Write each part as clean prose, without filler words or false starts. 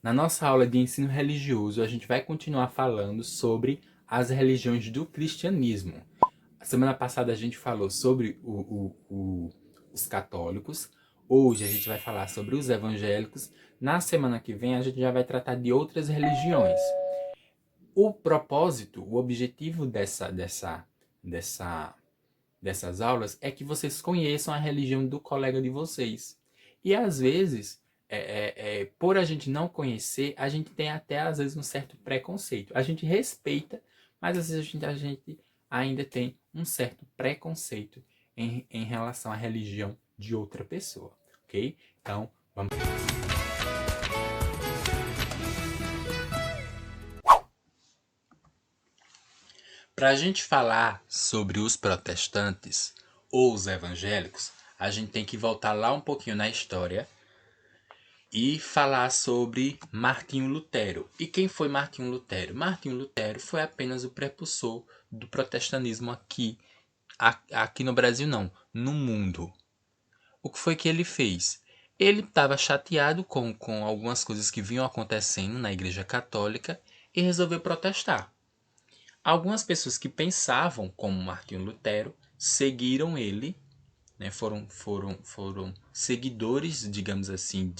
Na nossa aula de ensino religioso, a gente vai continuar falando sobre as religiões do cristianismo. A semana passada a gente falou sobre os católicos, hoje a gente vai falar sobre os evangélicos. Na semana que vem a gente já vai tratar de outras religiões. O propósito, o objetivo dessa, dessas aulas é que vocês conheçam a religião do colega de vocês. E às vezes, por a gente não conhecer, a gente tem até às vezes um certo preconceito. A gente respeita, mas às vezes a gente ainda tem um certo preconceito em relação à religião de outra pessoa, ok? Então, vamos. Para a gente falar sobre os protestantes ou os evangélicos, a gente tem que voltar lá um pouquinho na história e falar sobre Martinho Lutero. E quem foi Martinho Lutero? Martinho Lutero foi apenas o precursor do protestantismo aqui no Brasil não, no mundo. O que foi que ele fez? Ele estava chateado com algumas coisas que vinham acontecendo na Igreja Católica e resolveu protestar. Algumas pessoas que pensavam como Martinho Lutero seguiram ele, né, foram seguidores, digamos assim,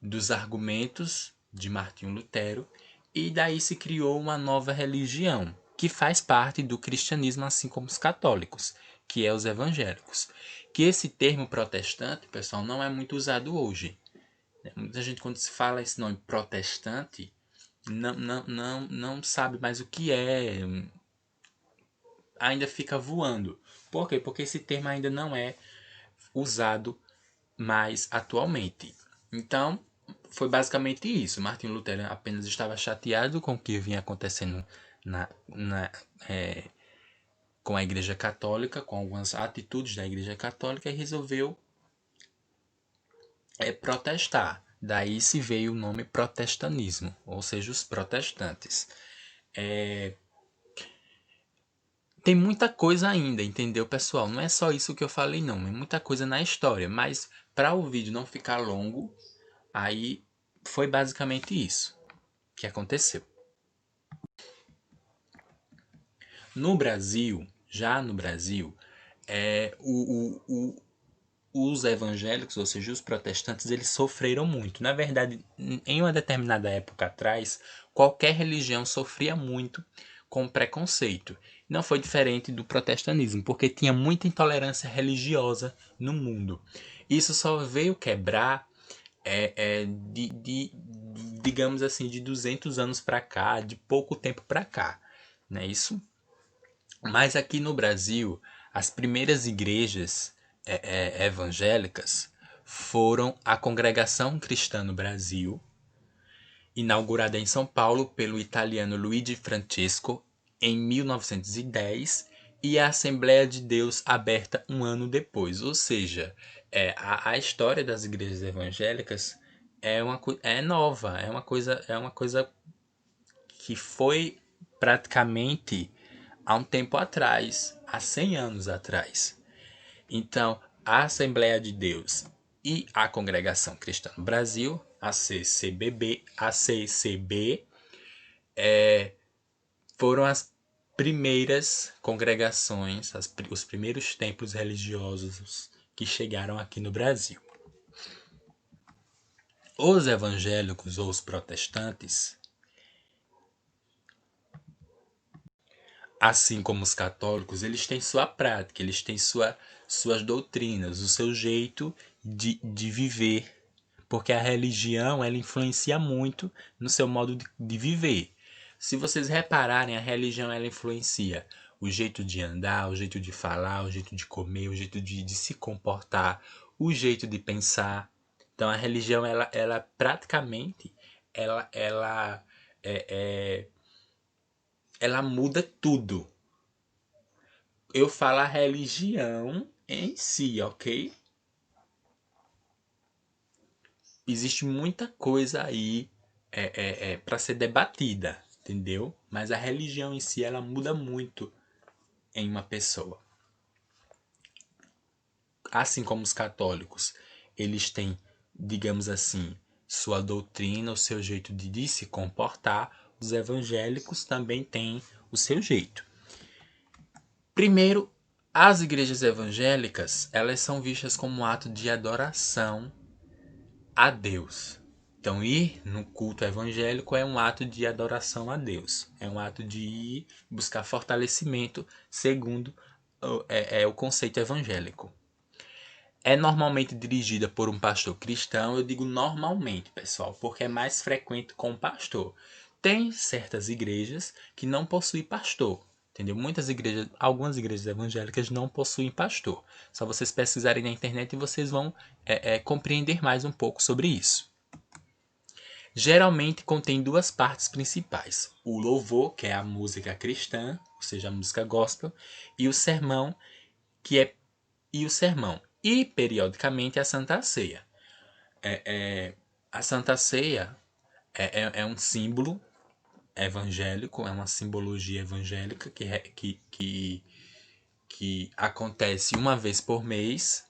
dos argumentos de Martinho Lutero, e daí se criou uma nova religião, que faz parte do cristianismo, assim como os católicos, que é os evangélicos. Que esse termo protestante, pessoal, não é muito usado hoje. Muita gente, quando se fala esse nome protestante, não sabe mais o que é, ainda fica voando. Por quê? Porque esse termo ainda não é usado mais atualmente. Então, foi basicamente isso. Martin Lutero apenas estava chateado com o que vinha acontecendo na, na, é, com a Igreja Católica, com algumas atitudes da Igreja Católica, e resolveu protestar. Daí se veio o nome protestantismo, ou seja, os protestantes. Tem muita coisa ainda, entendeu, pessoal? Não é só isso que eu falei, não. É muita coisa na história, mas para o vídeo não ficar longo, aí foi basicamente isso que aconteceu. No Brasil, já no Brasil, os evangélicos, ou seja, os protestantes, eles sofreram muito. Na verdade, em uma determinada época atrás, qualquer religião sofria muito com preconceito. Não foi diferente do protestantismo, porque tinha muita intolerância religiosa no mundo. Isso só veio quebrar digamos assim, de 200 anos para cá, de pouco tempo para cá, não é isso? Mas aqui no Brasil, as primeiras igrejas evangélicas foram a Congregação Cristã no Brasil, inaugurada em São Paulo pelo italiano Luigi Francesco em 1910, e a Assembleia de Deus aberta um ano depois. Ou seja, a história das igrejas evangélicas é nova, é uma coisa que foi praticamente há um tempo atrás, há 100 anos atrás. Então, a Assembleia de Deus e a Congregação Cristã no Brasil, a CCB, foram as primeiras congregações, os primeiros templos religiosos que chegaram aqui no Brasil. Os evangélicos ou os protestantes, assim como os católicos, eles têm sua prática, eles têm suas doutrinas, o seu jeito de viver. Porque a religião, ela influencia muito no seu modo de viver. Se vocês repararem, a religião, ela influencia o jeito de andar, o jeito de falar, o jeito de comer, o jeito de se comportar, o jeito de pensar. Então, a religião, ela praticamente, ela, é, é, ela muda tudo. Eu falo a religião em si, ok? Existe muita coisa aí para ser debatida, entendeu? Mas a religião em si, ela muda muito em uma pessoa. Assim como os católicos, eles têm digamos assim, sua doutrina, o seu jeito de se comportar, os evangélicos também têm o seu jeito. Primeiro, as igrejas evangélicas, elas são vistas como um ato de adoração a Deus. Então, ir no culto evangélico é um ato de adoração a Deus. É um ato de ir buscar fortalecimento segundo o conceito evangélico. É normalmente dirigida por um pastor cristão. Eu digo normalmente, pessoal, porque é mais frequente com o pastor. Tem certas igrejas que não possuem pastor. Entendeu? Algumas igrejas evangélicas não possuem pastor. Só vocês pesquisarem na internet e vocês vão compreender mais um pouco sobre isso. Geralmente contém duas partes principais: o louvor, que é a música cristã, ou seja, a música gospel, e o sermão, que é e periodicamente a Santa Ceia. A Santa Ceia é um símbolo evangélico, é uma simbologia evangélica que acontece uma vez por mês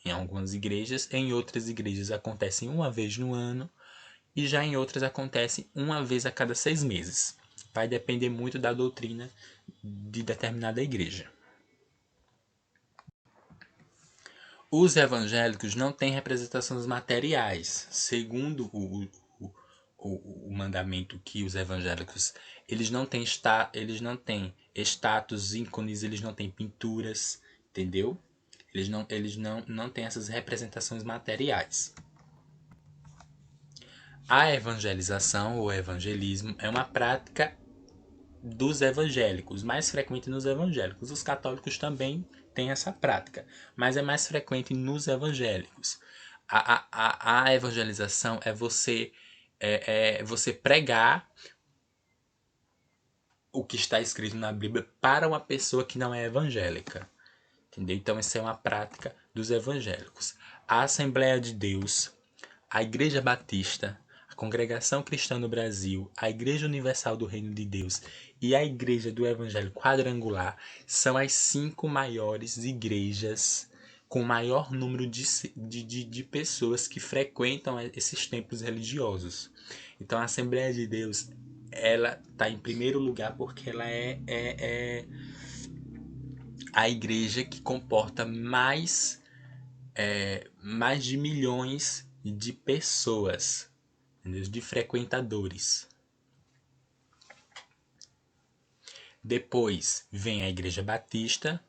em algumas igrejas, em outras igrejas acontecem uma vez no ano e já em outras acontece uma vez a cada 6 meses. Vai depender muito da doutrina de determinada igreja. Os evangélicos não têm representações materiais, segundo o mandamento que os evangélicos eles não têm estátuas, ícones, eles não têm pinturas, entendeu? Eles não têm essas representações materiais. A evangelização ou evangelismo é uma prática dos evangélicos, mais frequente nos evangélicos. Os católicos também têm essa prática, mas é mais frequente nos evangélicos. A evangelização é você pregar o que está escrito na Bíblia para uma pessoa que não é evangélica. Entendeu? Então, essa é uma prática dos evangélicos. A Assembleia de Deus, a Igreja Batista, a Congregação Cristã no Brasil, a Igreja Universal do Reino de Deus e a Igreja do Evangelho Quadrangular são as 5 maiores igrejas com maior número de pessoas que frequentam esses templos religiosos. Então, a Assembleia de Deus, ela está em primeiro lugar porque ela é a igreja que comporta mais de milhões de pessoas, entendeu? De frequentadores. Depois vem a Igreja Batista,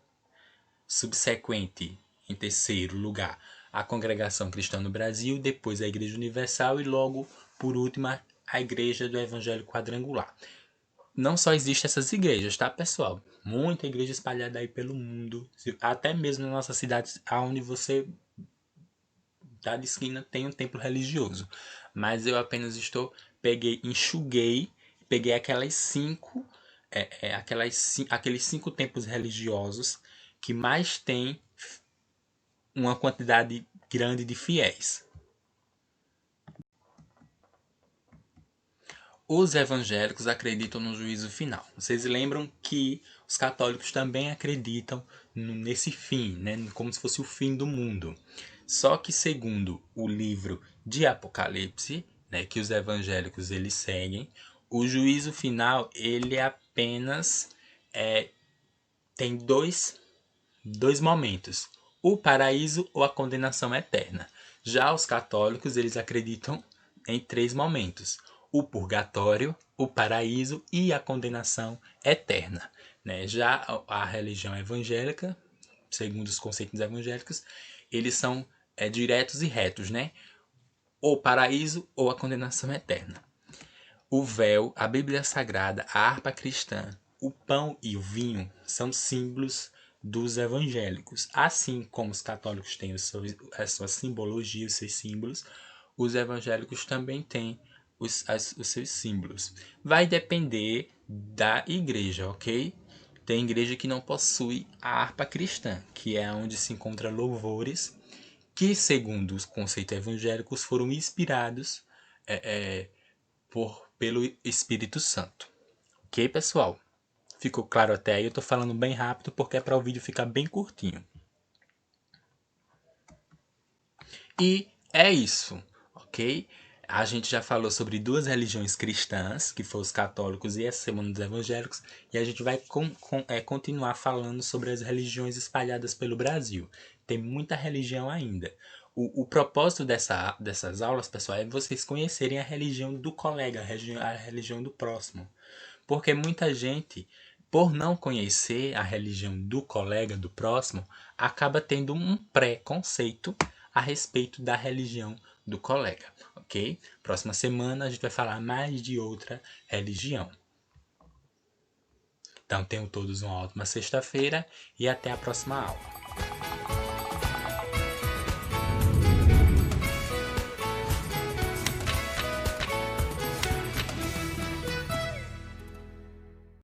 subsequente, em terceiro lugar, a Congregação Cristã no Brasil, depois a Igreja Universal e logo, por último, a Igreja do Evangelho Quadrangular. Não só existem essas igrejas, tá, pessoal? Muita igreja espalhada aí pelo mundo, até mesmo na nossa cidade, onde você dá de esquina tem um templo religioso. Mas eu apenas peguei aqueles 5 templos religiosos que mais tem uma quantidade grande de fiéis. Os evangélicos acreditam no juízo final. Vocês lembram que os católicos também acreditam nesse fim, né? Como se fosse o fim do mundo. Só que segundo o livro de Apocalipse, né, que os evangélicos eles seguem, o juízo final ele apenas tem dois momentos: o paraíso ou a condenação eterna. Já os católicos eles acreditam em 3 momentos: o purgatório, o paraíso e a condenação eterna. Né? Já a religião evangélica, segundo os conceitos evangélicos, eles são diretos e retos, né? Ou paraíso ou a condenação eterna. O véu, a Bíblia Sagrada, a harpa cristã, o pão e o vinho são símbolos dos evangélicos. Assim como os católicos têm a sua simbologia, os seus símbolos, os evangélicos também têm os seus símbolos. Vai depender da igreja, ok? Tem igreja que não possui a harpa cristã, que é onde se encontra louvores que, segundo os conceitos evangélicos, foram inspirados pelo Espírito Santo. Ok, pessoal? Ficou claro até aí? Eu tô falando bem rápido porque é para o vídeo ficar bem curtinho. E é isso. ok? A gente já falou sobre duas religiões cristãs, que foram os católicos e essa semana dos evangélicos, e a gente vai continuar falando sobre as religiões espalhadas pelo Brasil. Tem muita religião ainda. O propósito dessas aulas, pessoal, é vocês conhecerem a religião do colega, a religião do próximo. Porque muita gente, por não conhecer a religião do colega, do próximo, acaba tendo um preconceito a respeito da religião do colega, ok? Próxima semana a gente vai falar mais de outra religião. Então tenham todos uma ótima sexta-feira e até a próxima aula.